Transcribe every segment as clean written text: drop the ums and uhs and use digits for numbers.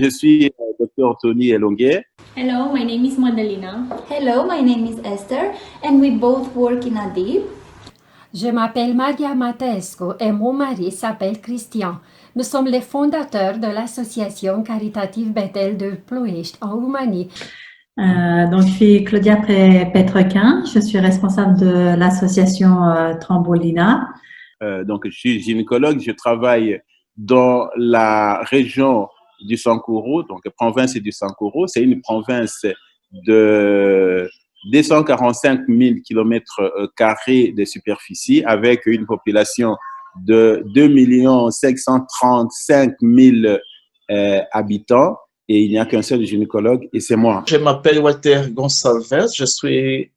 Je suis Dr Tony Elonguet. Hello, my name is Madalena. Hello, my name is Esther, and we both work in ADIB. Je m'appelle Maria Matescu et mon mari s'appelle Christian. Nous sommes les fondateurs de l'association caritative Bethel de Ploiești en Roumanie. Donc, je suis Claudia Petrequin, je suis responsable de l'association Trambolina. Donc, je suis gynécologue, je travaille dans la région du Sankuru, donc province du Sankuru. C'est une province de 245 000 km² de superficie avec une population de 2 535 000 habitants. Et il n'y a qu'un seul gynécologue, et c'est moi. Je m'appelle Walter Gonçalves, je suis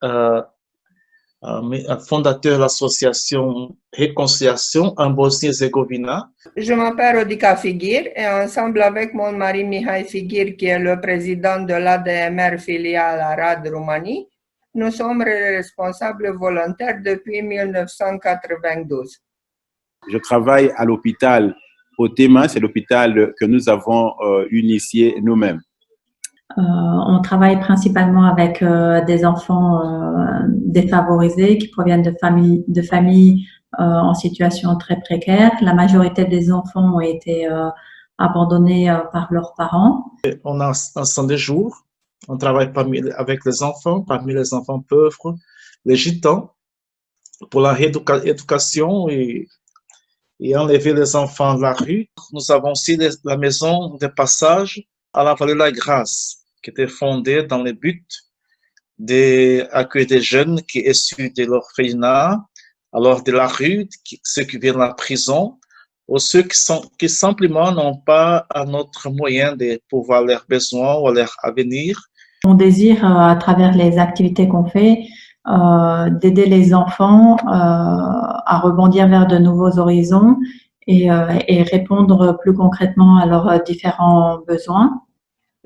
fondateur de l'association Réconciliation en Bosnie-Herzégovina. Je m'appelle Rodica Figir et ensemble avec mon mari Mihai Figir, qui est le président de l'ADMR filiale Arad Roumanie, nous sommes responsables volontaires depuis 1992. Je travaille à l'hôpital Otema, c'est l'hôpital que nous avons initié nous-mêmes. On travaille principalement avec des enfants défavorisés qui proviennent de familles en situation très précaire. La majorité des enfants ont été abandonnés par leurs parents. On a un centre de jour, on travaille avec les enfants, parmi les enfants pauvres, les gitans, pour la rééducation et enlever les enfants de la rue. Nous avons aussi la maison de passage à la Vallée de la Grâce, qui était fondée dans le but d'accueillir des jeunes qui sont issus de l'orphelinat, alors de la rue, ceux qui viennent de la prison, ou ceux qui simplement n'ont pas un autre moyen de pouvoir leurs besoins ou leur avenir. On désire, à travers les activités qu'on fait, d'aider les enfants à rebondir vers de nouveaux horizons et répondre plus concrètement à leurs différents besoins.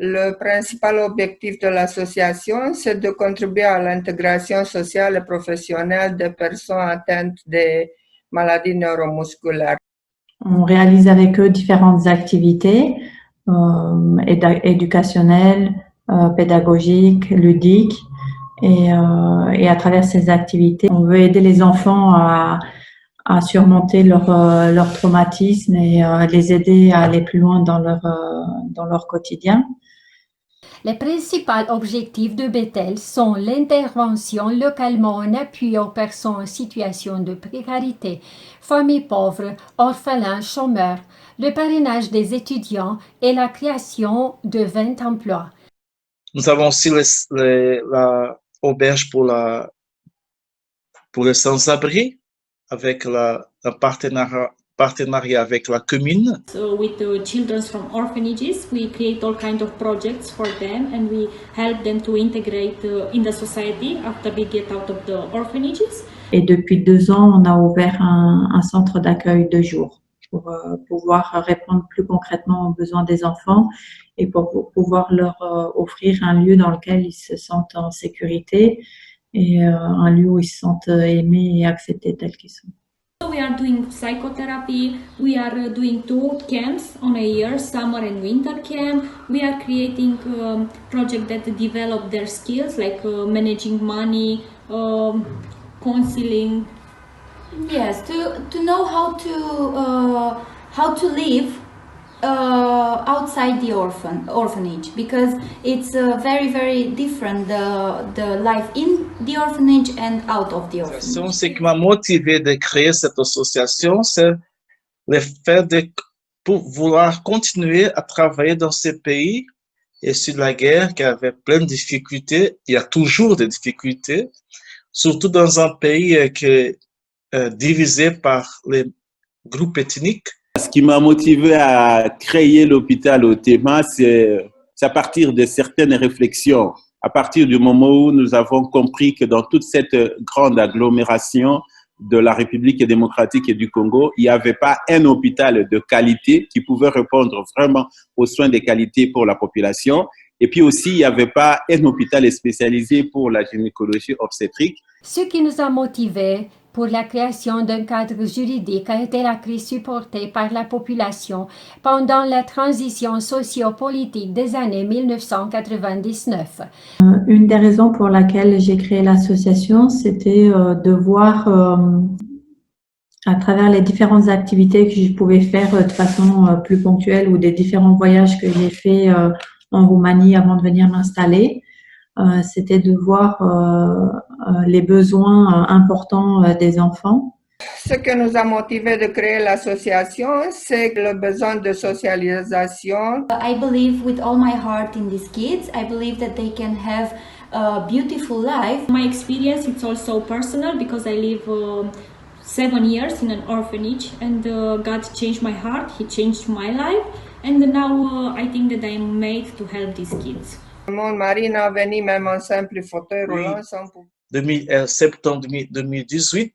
Le principal objectif de l'association, c'est de contribuer à l'intégration sociale et professionnelle des personnes atteintes de maladies neuromusculaires. On réalise avec eux différentes activités éducationnelles, pédagogiques, ludiques. Et à travers ces activités, on veut aider les enfants à surmonter leur traumatisme et les aider à aller plus loin dans leur quotidien. Les principaux objectifs de Bethel sont l'intervention localement en appui aux personnes en situation de précarité, familles pauvres, orphelins, chômeurs, le parrainage des étudiants et la création de 20 emplois. Nous avons aussi la auberge pour les sans-abri avec un partenariat avec la commune. So with the children from orphanages, we create all kinds of projects for them and we help them to integrate in the society after they get out of the orphanages. Et depuis 2 ans, on a ouvert un centre d'accueil de jour pour pouvoir répondre plus concrètement aux besoins des enfants et pour pouvoir leur offrir un lieu dans lequel ils se sentent en sécurité et un lieu où ils se sentent aimés et acceptés tels qu'ils sont. We are doing psychotherapy, we are doing 2 camps on a year, summer and winter camp. We are creating projects that develop their skills like managing money, counseling. Yes, to know how to live outside the orphanage, because it's very, very different, the life in the orphanage and out of the orphanage. Ce qui m'a motivé de créer cette association, c'est le fait de vouloir continuer à travailler dans ces pays issus de la guerre qui avait plein de difficultés. Il y a toujours des difficultés, surtout dans un pays qui est divisé par les groupes ethniques. Ce qui m'a motivé à créer l'hôpital Otema, c'est à partir de certaines réflexions, à partir du moment où nous avons compris que dans toute cette grande agglomération de la République démocratique et du Congo, il n'y avait pas un hôpital de qualité qui pouvait répondre vraiment aux soins de qualité pour la population. Et puis aussi, il n'y avait pas un hôpital spécialisé pour la gynécologie obstétrique. Ce qui nous a motivés pour la création d'un cadre juridique a été la crise supportée par la population pendant la transition socio-politique des années 1999. Une des raisons pour laquelle j'ai créé l'association, c'était de voir à travers les différentes activités que je pouvais faire de façon plus ponctuelle ou des différents voyages que j'ai faits en Roumanie avant de venir m'installer, c'était de voir les besoins importants des enfants. Ce qui nous a motivé de créer l'association, c'est le besoin de socialisation. I believe with all my heart in these kids. I believe that they can have a beautiful life. My experience, it's also personal because I live 7 years in an orphanage, and God changed my heart, He changed my life, and now I think that I am made to help these kids. Mon mari n'a venu même en simple fauteuil roulant sans pouvoir. Septembre 2018,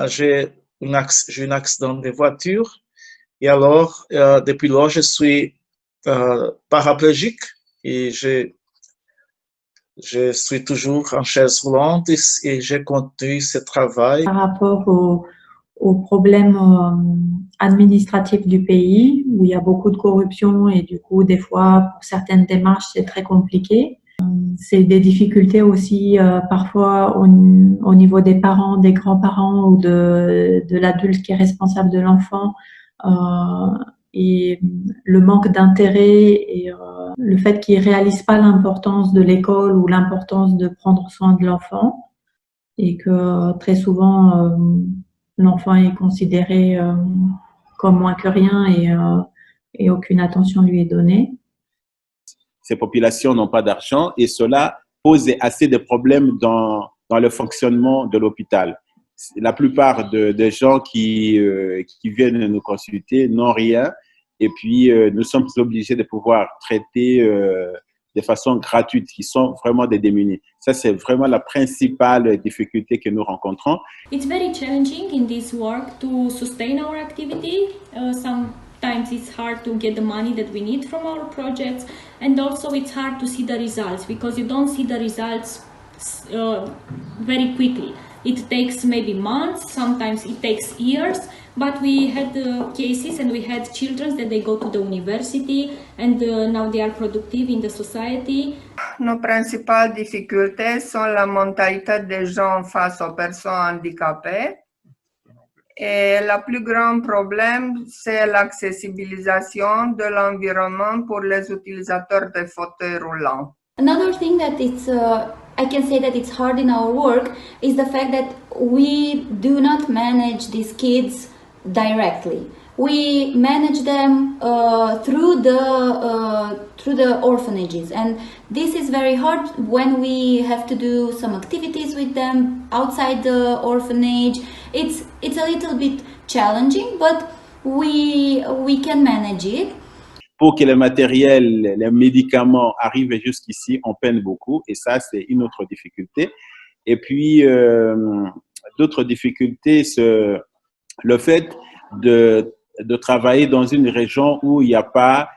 j'ai eu un accident de voiture et alors, depuis lors, je suis paraplégique et je suis toujours en chaise roulante et je continue ce travail. Par rapport aux problèmes administratifs du pays, où il y a beaucoup de corruption et du coup, des fois, pour certaines démarches, c'est très compliqué. C'est des difficultés aussi parfois au niveau des parents, des grands-parents ou de l'adulte qui est responsable de l'enfant. Et le manque d'intérêt et le fait qu'ils ne réalisent pas l'importance de l'école ou l'importance de prendre soin de l'enfant et que très souvent l'enfant est considéré comme moins que rien et aucune attention lui est donnée. Ces populations n'ont pas d'argent et cela pose assez de problèmes dans le fonctionnement de l'hôpital. La plupart des gens qui viennent nous consulter n'ont rien et puis nous sommes obligés de pouvoir traiter de façon gratuite, qui sont vraiment des démunis. Ça, c'est vraiment la principale difficulté que nous rencontrons. It's very challenging in this work to sustain our activity. Sometimes it's hard to get the money that we need from our projects, and also it's hard to see the results because you don't see the results very quickly. It takes maybe months, sometimes it takes years, but we had cases and we had children that they go to the university and now they are productive in the society. Nos principales difficultés sont la mentalité des gens face aux personnes handicapées. Et le plus grand problème, c'est l'accessibilisation de l'environnement pour les utilisateurs de fauteuils roulants. Another thing that I can say that it's hard in our work is the fact that we do not manage these kids directly. We manage them through the orphanages, and this is very hard when we have to do some activities with them outside the orphanage. It's a little bit challenging, but we can manage it. Pour que le matériel, les médicaments arrivent jusqu'ici, on peine beaucoup et ça, c'est une autre difficulté. Et puis, d'autres difficultés, c'est le fait de travailler dans une région où il n'y a pas,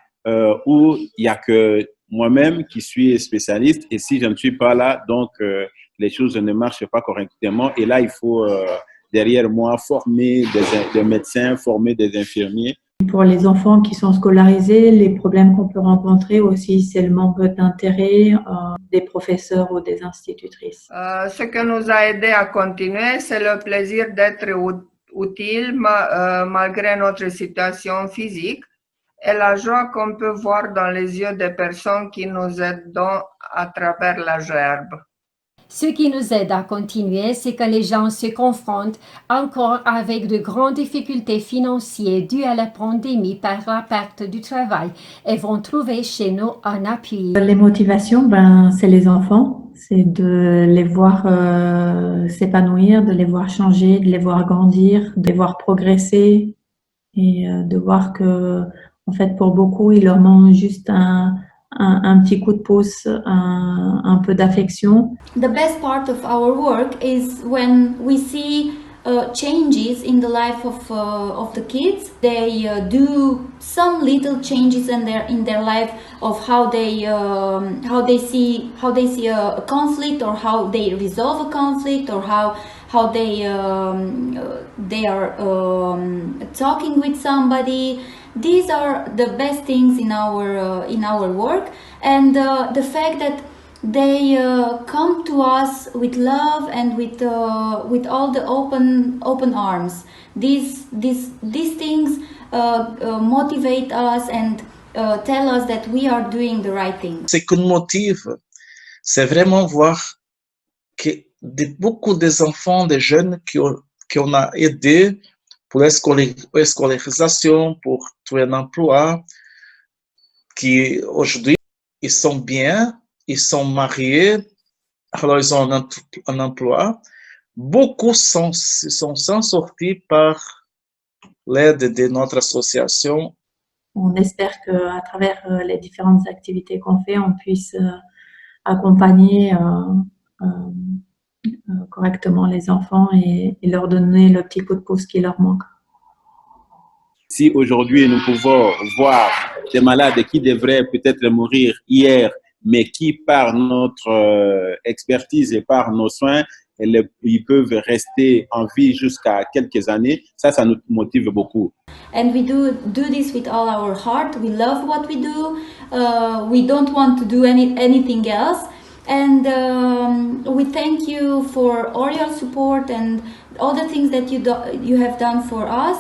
où il n'y a que moi-même qui suis spécialiste et si je ne suis pas là, donc les choses ne marchent pas correctement et là, il faut derrière moi former des médecins, former des infirmiers. Pour les enfants qui sont scolarisés, les problèmes qu'on peut rencontrer aussi, c'est le manque d'intérêt des professeurs ou des institutrices. Ce qui nous a aidé à continuer, c'est le plaisir d'être utile malgré notre situation physique et la joie qu'on peut voir dans les yeux des personnes qui nous aident à travers la gerbe. Ce qui nous aide à continuer, c'est que les gens se confrontent encore avec de grandes difficultés financières dues à la pandémie par la perte du travail et vont trouver chez nous un appui. Les motivations, c'est les enfants, c'est de les voir s'épanouir, de les voir changer, de les voir grandir, de les voir progresser et de voir que, en fait, pour beaucoup, il leur manque juste un petit coup de pouce, un peu d'affection. The best part of our work is when we see changes in the life of the kids. They do some little changes in their life of how they see a conflict or how they resolve a conflict or how how they are talking with somebody. These are the best things in our work, and the fact that they come to us with love and with all the open arms. These things motivate us and tell us that we are doing the right thing. Ce qui nous motive, c'est vraiment voir que beaucoup des enfants, des jeunes qu'on a aidés pour l'escolarisation, pour trouver un emploi, qui aujourd'hui, ils sont bien, ils sont mariés, alors ils ont un emploi. Beaucoup sont sortis par l'aide de notre association. On espère qu'à travers les différentes activités qu'on fait, on puisse accompagner correctement les enfants et leur donner le petit coup de pouce qui leur manque. Si aujourd'hui nous pouvons voir des malades qui devraient peut-être mourir hier, mais qui par notre expertise et par nos soins, ils peuvent rester en vie jusqu'à quelques années, ça nous motive beaucoup. And we do this with all our heart. We love what we do. We don't want to do anything else. And we thank you for all your support and all the things that you have done for us.